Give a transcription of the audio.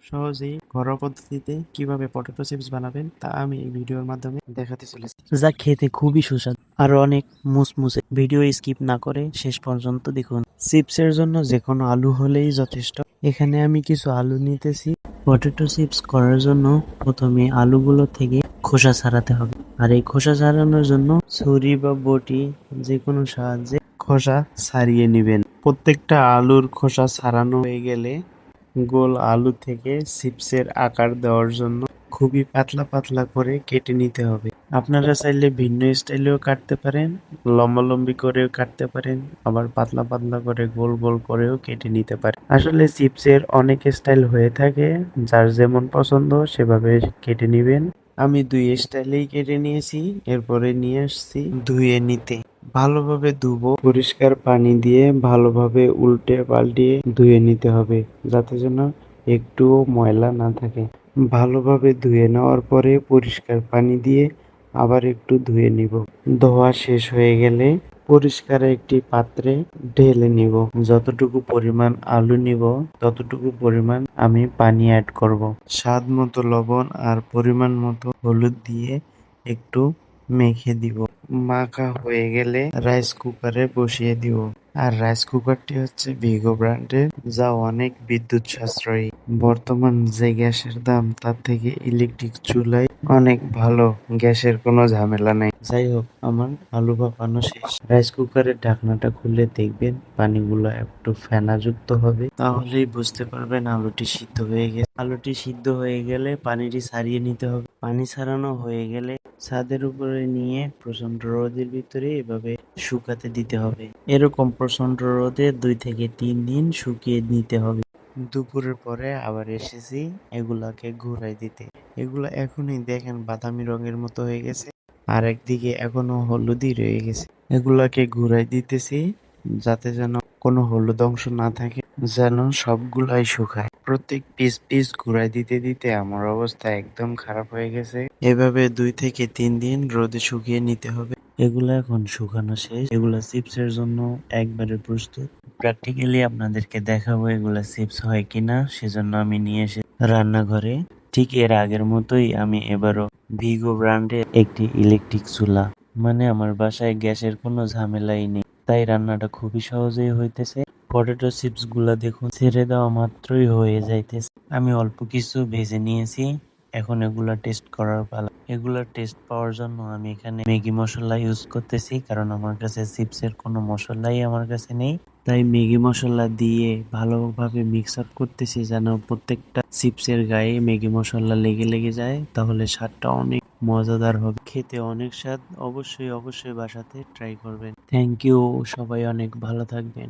সহজেই ঘরোয়া পদ্ধতিতে কিভাবে পটেটো চিপস বানাবেন তা আমি এই ভিডিওর মাধ্যমে দেখাতে চলেছি, যা খেতে খুবই সুস্বাদু আর অনেক মুসমুসে। ভিডিও স্কিপ না করে শেষ পর্যন্ত দেখুন। চিপসের জন্য যে কোনো আলু হলেই যথেষ্ট। এখানে আমি কিছু আলু নিতেছি। পটেটো চিপস করার জন্য প্রথমে আলুগুলো থেকে খোসা ছাড়াতে হবে, আর এই খোসা ছাড়ানোর জন্য ছুরি বা বটি যে কোনো সাহায্যে খোসা ছাড়িয়ে নেবেন। প্রত্যেকটা আলুর খোসা ছাড়ানো হয়ে গেলে গোল আলু থেকে চিপসের আকার দেওয়ার জন্য খুবই পাতলা পাতলা করে কেটে নিতে হবে। আপনারা চাইলে ভিন্ন স্টাইলেও কাটতে পারেন, লম্বালম্বি করেও কাটতে পারেন, আবার পাতলা পাতলা করে গোল গোল করেও কেটে নিতে পারেন। আসলে চিপসের অনেক স্টাইল হয়ে থাকে, যার যেমন পছন্দ সেভাবে কেটে নিবেন। আমি দুই স্টাইলেই কেটে নিয়েছি, এরপরে নিয়ে আসছি ধুয়ে নিতে। ভালোভাবে ধুবো, পরিষ্কার পানি দিয়ে ভালোভাবে উল্টে পাল্টিয়ে ধুয়ে নিতে হবে, যাতে যেন একটুও ময়লা না থাকে। ভালোভাবে ধুয়ে নেওয়ার পরে পরিষ্কার পানি দিয়ে আবার একটু ধুয়ে নিব। ধোয়া শেষ হয়ে গেলে পরিষ্কার একটি পাত্রে ঢেলে নিব। যতটুকু পরিমাণ আলু নিব ততটুকু পরিমাণ আমি পানি অ্যাড করব। স্বাদ মতো লবণ আর পরিমাণ মতো হলুদ দিয়ে একটু মেখে দিব। মাখা হয়ে গেলে রাইস কুকারে বসিয়ে দিব। আর রাইস কুকারটি হচ্ছে ভিগো ব্র্যান্ডের, যা অনেক বিদ্যুৎ সাশ্রয়ী। বর্তমান যে গ্যাসের দাম তার থেকে ইলেকট্রিক চুলায় অনেক ভালো, গ্যাসের কোনো ঝামেলা নেই। যাই হোক, আমার আলু ভাপানো শেষ। রাইস কুকারের ঢাকনাটা খুলে দেখবেন পানিগুলো একটু ফেনাযুক্ত হবে, তাহলেই বুঝতে পারবেন আলুটি সিদ্ধ হয়ে গেছে। আলুটি সিদ্ধ হয়ে গেলে পানিটি ছাড়িয়ে নিতে হবে। পানি ছাড়ানো হয়ে গেলে ছাদের উপরে নিয়ে প্রচন্ড রোদের ভিতরে এভাবে শুকাতে দিতে হবে। এরকম প্রচন্ড রোদে 2 থেকে 3 দিন শুকিয়ে নিতে হবে। দুপুরের পরে আবার এসেছি এগুলাকে ঘুরাই দিতে। এগুলা এখনই দেখেন বাদামি রঙের মতো হয়ে গেছে, আর একদিকে এখনো হলুদই রয়ে গেছে। এগুলাকে ঘুরাই দিতেছি যাতে যেন কোনো হলুদ অংশ না থাকে, যেন সবগুলাই শুকায়। প্রত্যেক পিস পিস ঘুরাই দিতে দিতে আমার অবস্থা একদম খারাপ হয়ে গেছে। এভাবে 2 থেকে 3 দিন রোদে শুকিয়ে নিতে হবে। এগুলা এখন শুকানো শেষ। এগুলা চিপসের জন্য একবারে প্রস্তুত। প্র্যাকটিক্যালি আপনাদেরকে দেখাবো এগুলা চিপস হয় কিনা, সেজন্য আমি নিয়ে এসে রান্নাঘরে। ঠিক এর আগের মতোই আমি এবারও ভিগো ব্র্যান্ডের একটি ইলেকট্রিক চুলা, মানে আমার বাসায় গ্যাসের কোনো ঝামেলাই নেই, তাই রান্নাটা খুবই সহজেই হইতেছে। পটেটো চিপস গুলা দেখুন ছেড়ে দেওয়া মাত্রই হয়ে যাইতেছে। আমি অল্প কিছু ভেজে নিয়েছি, এখন এগুলা টেস্ট করার পালা। এগুলা টেস্ট পাওয়ার জন্য আমি এখানে ম্যাগি মশলা ইউজ করতেছি, কারণ আমার কাছে চিপসের কোনো মশলাই আমার কাছে নেই। তাই ম্যাগি মশলা দিয়ে ভালোভাবে মিক্স আপ করতেছি, যেন প্রত্যেকটা চিপসের গায়ে ম্যাগি মশলা লেগে লেগে যায়, তাহলে স্বাদটা অনেক মজাদার হবে, খেতে অনেক স্বাদ। অবশ্যই অবশ্যই বাসাতে ট্রাই করবেন। থ্যাংক ইউ, সবাই অনেক ভালো থাকবেন।